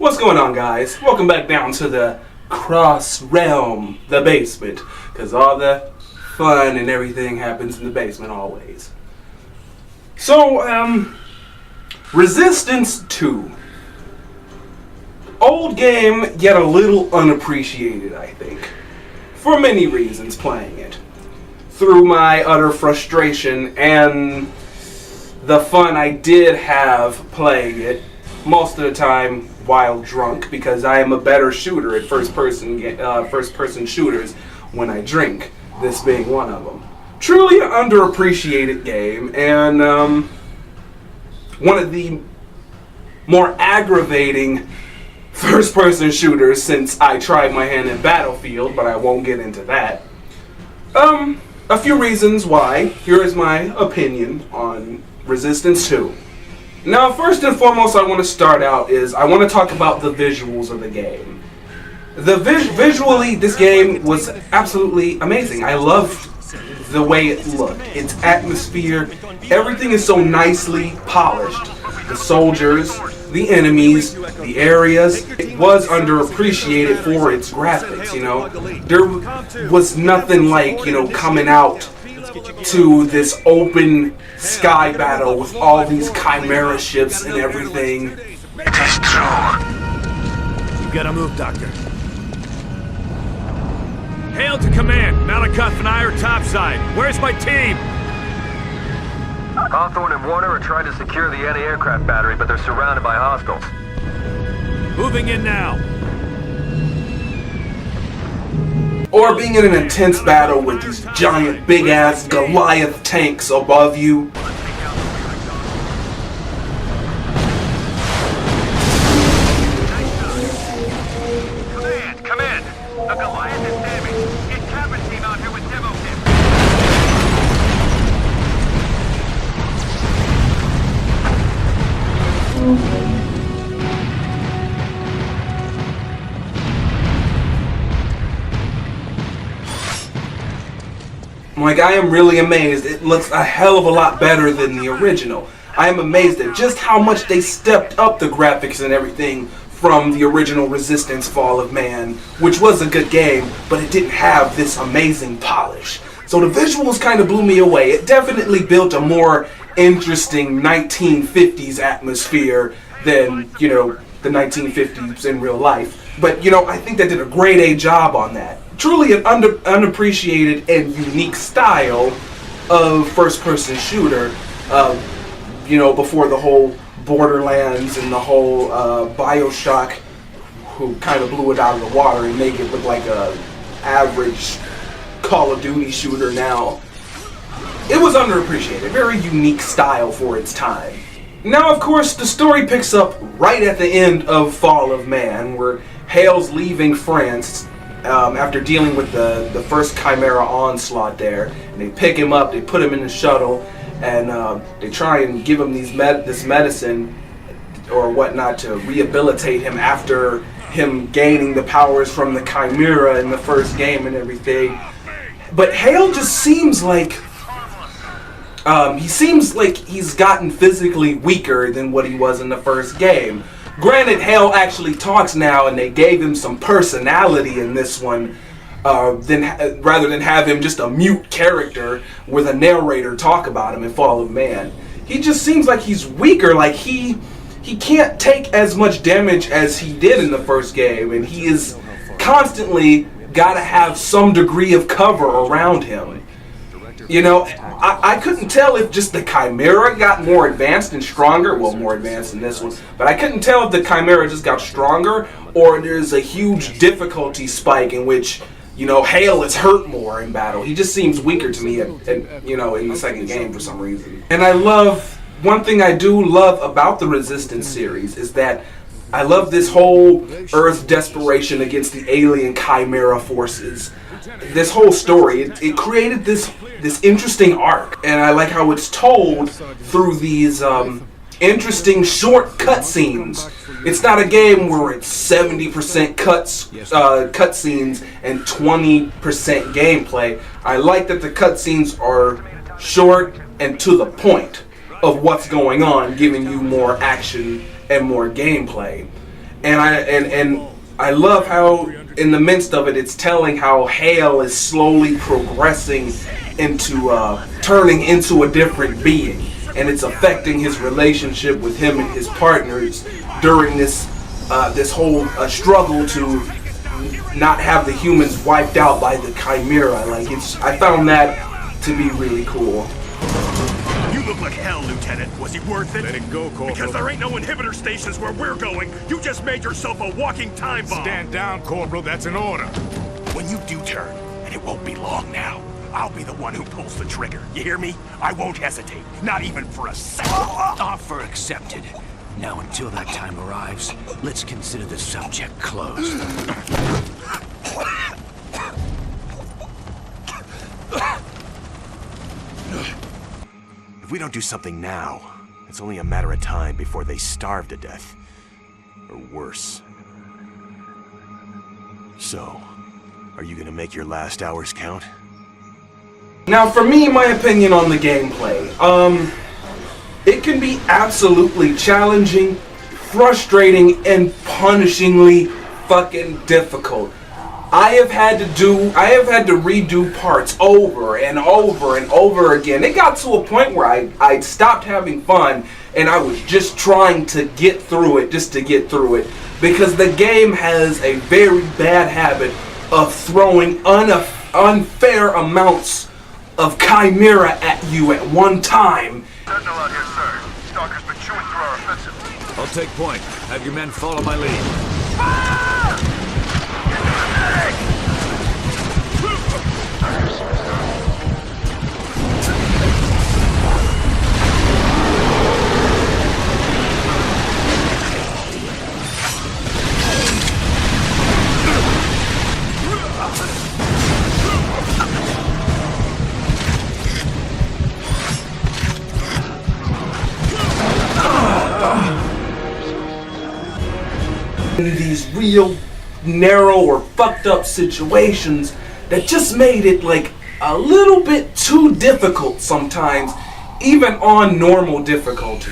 What's going on, guys? Welcome back down to the Cross Realm, the basement, because all the fun and everything happens in the basement always. So, Resistance 2. Old game, yet a little unappreciated, I think. For many reasons playing it. Through my utter frustration and the fun I did have playing it, most of the time while drunk, because I am a better shooter at first-person shooters when I drink, this being one of them. Truly an underappreciated game, and one of the more aggravating first-person shooters since I tried my hand at Battlefield, but I won't get into that. A few reasons why. Here is my opinion on Resistance 2. Now, first and foremost, I want to start out I want to talk about the visuals of the game. Visually, this game was absolutely amazing. I loved the way it looked, its atmosphere. Everything is so nicely polished. The soldiers, the enemies, the areas. It was underappreciated for its graphics, you know. There was nothing like, coming out to this open sky battle with all these chimera ships and everything. You gotta move, Doctor. Hail to command. Malakoff and I are topside. Where's my team? Hawthorne and Warner are trying to secure the anti-aircraft battery, but they're surrounded by hostiles. Moving in now. Or being in an intense battle with these giant, big-ass Goliath tanks above you. Command! The Goliath is damaged. Get Cabin team out here with demo kits. I am really amazed. It looks a hell of a lot better than the original. I am amazed at just how much they stepped up the graphics and everything from the original Resistance Fall of Man, which was a good game, but it didn't have this amazing polish. So the visuals kind of blew me away. It definitely built a more interesting 1950s atmosphere than, the 1950s in real life. But, I think they did a grade A job on that. Truly an unappreciated and unique style of first-person shooter, before the whole Borderlands and the whole Bioshock, who kind of blew it out of the water and made it look like a average Call of Duty shooter now. It was underappreciated, very unique style for its time. Now, of course, the story picks up right at the end of Fall of Man, where Hale's leaving France after dealing with the first Chimera onslaught there, and they pick him up, they put him in the shuttle, and they try and give him this medicine or whatnot to rehabilitate him after him gaining the powers from the Chimera in the first game and everything. But Hale just seems like he's gotten physically weaker than what he was in the first game. Granted, Hale actually talks now, and they gave him some personality in this one, rather than have him just a mute character with a narrator talk about him in Fall of Man. He just seems like he's weaker, like he can't take as much damage as he did in the first game, and he is constantly got to have some degree of cover around him. I couldn't tell if just the Chimera got more advanced and stronger. Well, more advanced in this one. But I couldn't tell if the Chimera just got stronger or there's a huge difficulty spike in which, Hale is hurt more in battle. He just seems weaker to me, in the second game for some reason. And one thing I do love about the Resistance series is that I love this whole Earth desperation against the alien Chimera forces. This whole story, it created this interesting arc, and I like how it's told through these interesting short cutscenes. It's not a game where it's 70% cutscenes and 20% gameplay. I like that the cutscenes are short and to the point of what's going on, giving you more action and more gameplay. and I love how in the midst of it, it's telling how Hale is slowly progressing into turning into a different being, and it's affecting his relationship with him and his partners during this whole struggle to not have the humans wiped out by the Chimera. Like, I found that to be really cool. You look like hell, Lieutenant. Was he worth it? Let it go, Corporal. Because there ain't no inhibitor stations where we're going. You just made yourself a walking time bomb. Stand down, Corporal. That's an order. When you do turn, and it won't be long now, I'll be the one who pulls the trigger. You hear me? I won't hesitate. Not even for a second. Offer accepted. Now, until that time arrives, let's consider the subject closed. If we don't do something now, it's only a matter of time before they starve to death. Or worse. So, are you gonna make your last hours count? Now, for me, my opinion on the gameplay, it can be absolutely challenging, frustrating, and punishingly fucking difficult. I have had to redo parts over and over and over again. It got to a point where I stopped having fun and I was just trying to get through it, just to get through it, because the game has a very bad habit of throwing unfair amounts of Chimera at you at one time. Sentinel out here, sir. Stalker's been chewing through our offensive. I'll take point. Have your men follow my lead. Into these real narrow or fucked up situations that just made it like a little bit too difficult sometimes, even on normal difficulty.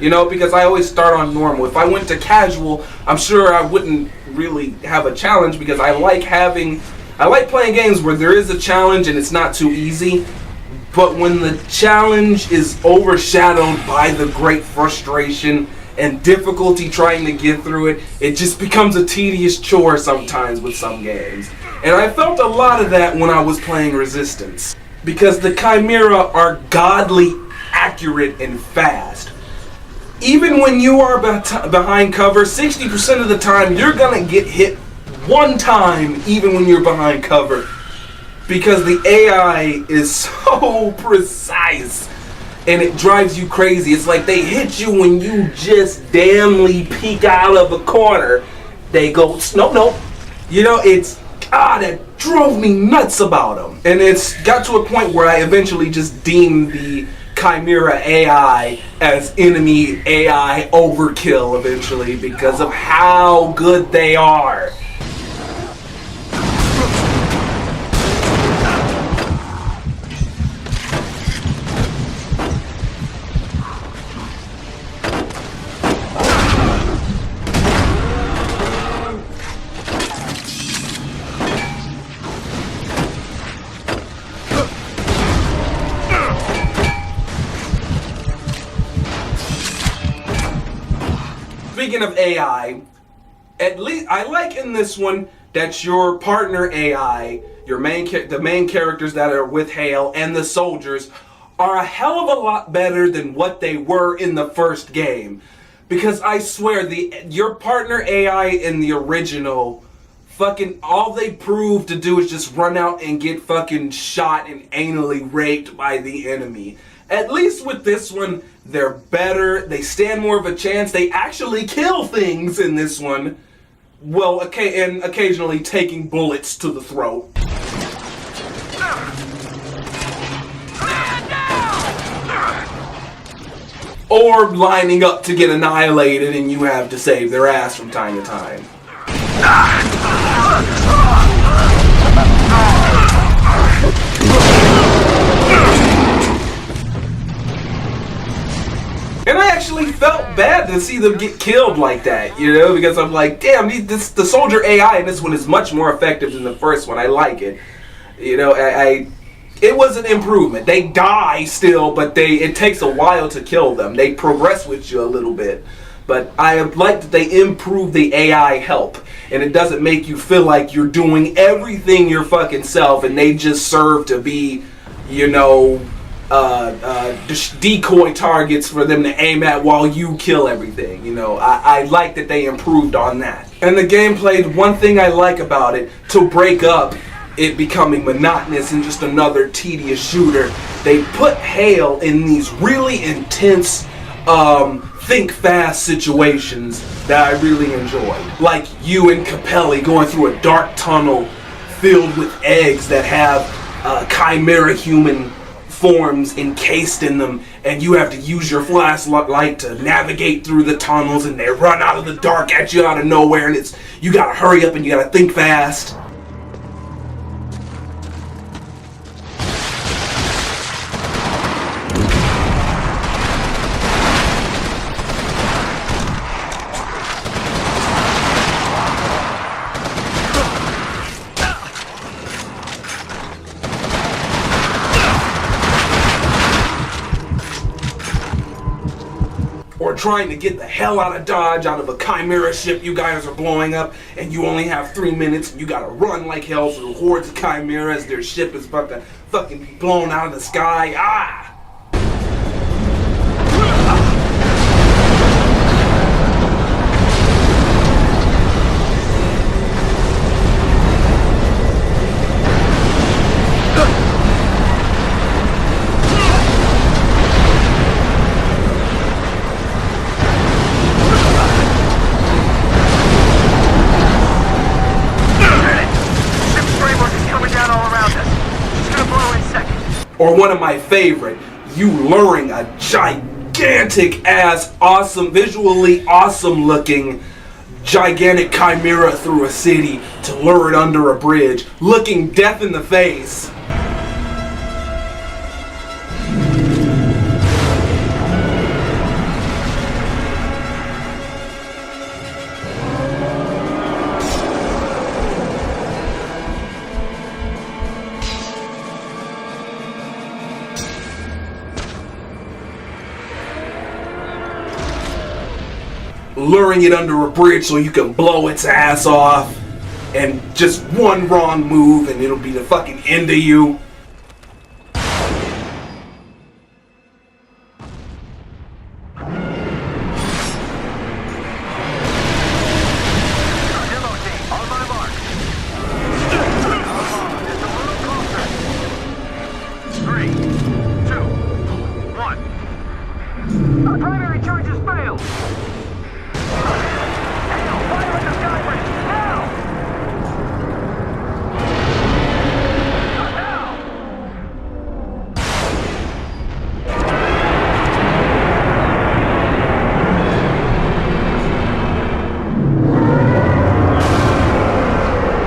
You know, because I always start on normal. If I went to casual, I'm sure I wouldn't really have a challenge, because I like playing games where there is a challenge and it's not too easy. But when the challenge is overshadowed by the great frustration and difficulty trying to get through it, it just becomes a tedious chore sometimes with some games. And I felt a lot of that when I was playing Resistance, because the Chimera are godly accurate and fast. Even when you are behind cover, 60% of the time you're gonna get hit one time, even when you're behind cover, because the AI is so precise. And it drives you crazy. It's like they hit you when you just damnly peek out of a corner. They go, nope. You know, that drove me nuts about them. And it's got to a point where I eventually just deemed the Chimera AI as enemy AI overkill eventually, because of how good they are. Speaking of AI, at least I like in this one that your partner AI, the main characters that are with Hale and the soldiers, are a hell of a lot better than what they were in the first game. Because I swear, your partner AI in the original, fucking all they prove to do is just run out and get fucking shot and anally raped by the enemy. At least with this one, they're better, they stand more of a chance, they actually kill things in this one. Well, and occasionally taking bullets to the throat. Or lining up to get annihilated and you have to save their ass from time to time. And I actually felt felt bad to see them get killed like that, you know, because I'm like, damn, the soldier AI in this one is much more effective than the first one. I like it. You know, it was an improvement. They die still, but it takes a while to kill them. They progress with you a little bit. But I like that they improve the AI help, and it doesn't make you feel like you're doing everything your fucking self, and they just serve to be, you know, decoy targets for them to aim at while you kill everything. You know, I like that they improved on that. And the gameplay, one thing I like about it, to break up it becoming monotonous and just another tedious shooter, they put Hale in these really intense, think fast situations that I really enjoyed. Like you and Capelli going through a dark tunnel filled with eggs that have chimera human forms encased in them, and you have to use your flashlight to navigate through the tunnels, and they run out of the dark at you out of nowhere, and you gotta hurry up and you gotta think fast. Or trying to get the hell out of Dodge, out of a chimera ship you guys are blowing up, and you only have 3 minutes, and you gotta run like hell through hordes of chimeras. Their ship is about to fucking be blown out of the sky. Ah! Or one of my favorite, you luring a gigantic ass, awesome, visually awesome looking, gigantic chimera through a city to lure it under a bridge, looking death in the face. Luring it under a bridge so you can blow its ass off, and just one wrong move and it'll be the fucking end of you.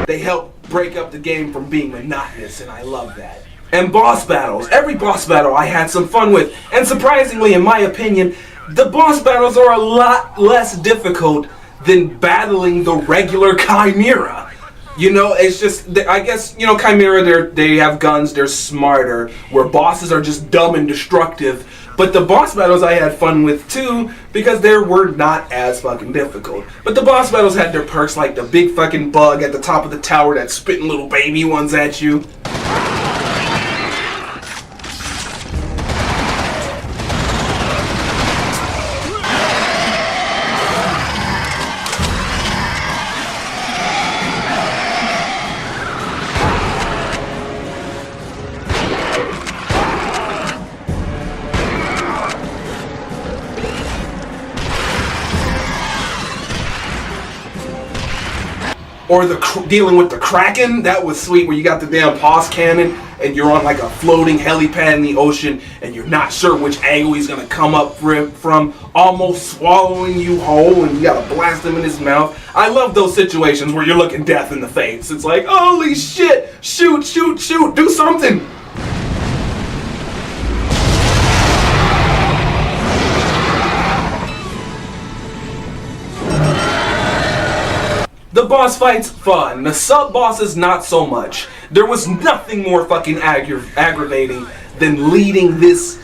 They help break up the game from being monotonous, and I love that. And boss battles. Every boss battle I had some fun with, and surprisingly, in my opinion, the boss battles are a lot less difficult than battling the regular Chimera. You know, it's just, I guess, you know, Chimera, they have guns, they're smarter, where bosses are just dumb and destructive. But the boss battles I had fun with too, because they were not as fucking difficult. But the boss battles had their perks, like the big fucking bug at the top of the tower that's spitting little baby ones at you. Or dealing with the Kraken, that was sweet, where you got the damn pause cannon and you're on like a floating helipad in the ocean and you're not sure which angle he's gonna come up from, almost swallowing you whole, and you gotta blast him in his mouth. I love those situations where you're looking death in the face. It's like, holy shit, shoot, shoot, shoot, do something. boss fights, fun. The sub-bosses, not so much. There was nothing more fucking aggravating than leading this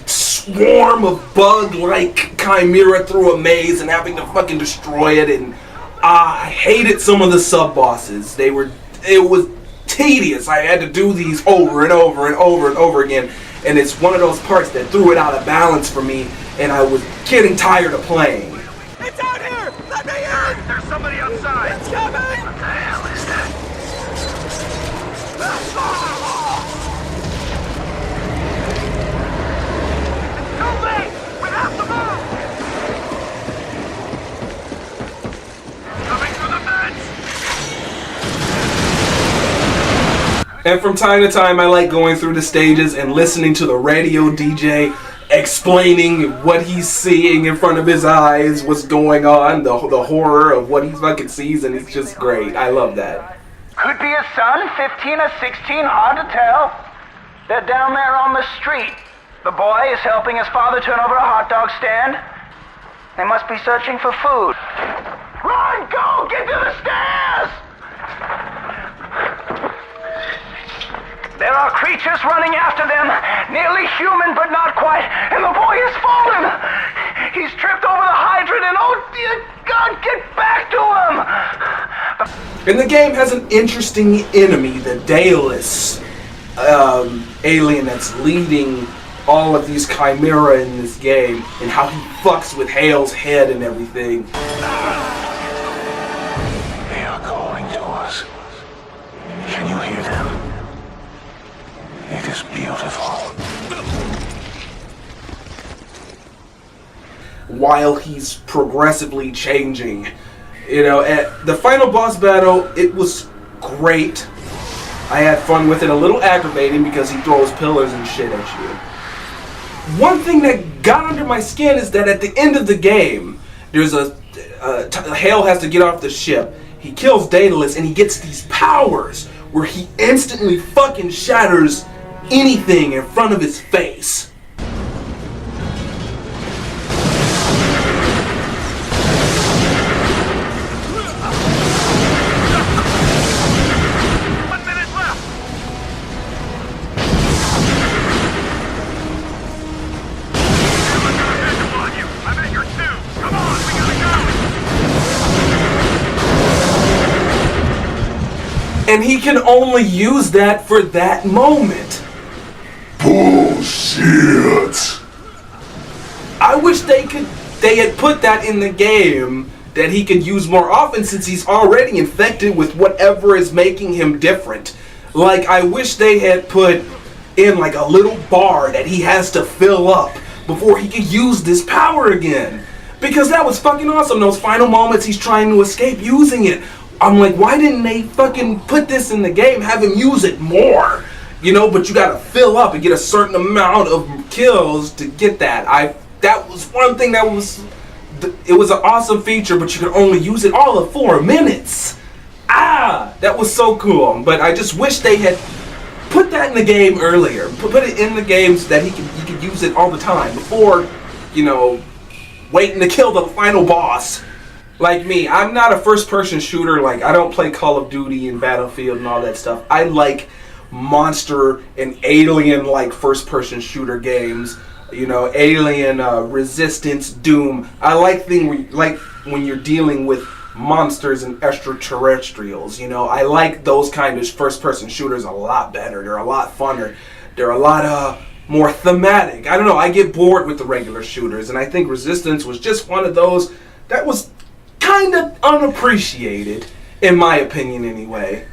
swarm of bug-like chimera through a maze and having to fucking destroy it. And I hated some of the sub-bosses. It was tedious. I had to do these over and over and over and over again. And it's one of those parts that threw it out of balance for me, and I was getting tired of playing. It's out here! Let me in! There's somebody outside! It's coming! What the hell is that? It's too late! We have to move! Coming through the vents! And from time to time, I like going through the stages and listening to the radio DJ explaining what he's seeing in front of his eyes, what's going on, the horror of what he fucking sees, and it's just great. I love that. Could be a son, 15 or 16, hard to tell. They're down there on the street. The boy is helping his father turn over a hot dog stand. They must be searching for food. Run, go, get to the stairs! There are creatures running after them, nearly human but not quite, and the boy has fallen! He's tripped over the hydrant and oh dear God, get back to him! And the game has an interesting enemy, the Daedalus alien that's leading all of these chimera in this game, and how he fucks with Hale's head and everything. They are calling to us. Can you hear them? It is beautiful. While he's progressively changing. You know, at the final boss battle, it was great. I had fun with it, a little aggravating because he throws pillars and shit at you. One thing that got under my skin is that at the end of the game, there's Hale has to get off the ship. He kills Daedalus and he gets these powers where he instantly fucking shatters anything in front of his face. And he can only use that for that moment. Bullshit. I wish they had put that in the game that he could use more often, since he's already infected with whatever is making him different. Like, I wish they had put in like a little bar that he has to fill up before he could use this power again. Because that was fucking awesome. Those final moments he's trying to escape using it. I'm like, why didn't they fucking put this in the game? Have him use it more. You know, but you gotta fill up and get a certain amount of kills to get that. That was one thing that was, it was an awesome feature, but you could only use it all of 4 minutes. That was so cool. But I just wish they had put that in the game earlier. Put it in the game so that he could use it all the time before, you know, waiting to kill the final boss. Like me, I'm not a first-person shooter. Like, I don't play Call of Duty and Battlefield and all that stuff. I like monster and alien-like first-person shooter games. You know, Alien, Resistance, Doom. I like when you're dealing with monsters and extraterrestrials. You know, I like those kind of first-person shooters a lot better. They're a lot funner. They're a lot more thematic. I don't know. I get bored with the regular shooters, and I think Resistance was just one of those that was kind of unappreciated, in my opinion anyway.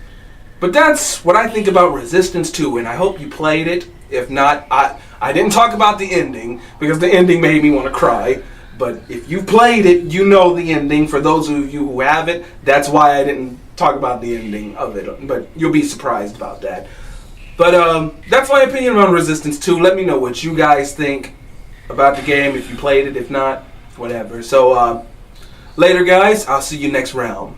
But that's what I think about Resistance 2, and I hope you played it. If not, I didn't talk about the ending, because the ending made me want to cry. But if you played it, you know the ending. For those of you who haven't, that's why I didn't talk about the ending of it. But you'll be surprised about that. But that's my opinion on Resistance 2. Let me know what you guys think about the game, if you played it. If not, whatever. So, later, guys. I'll see you next round.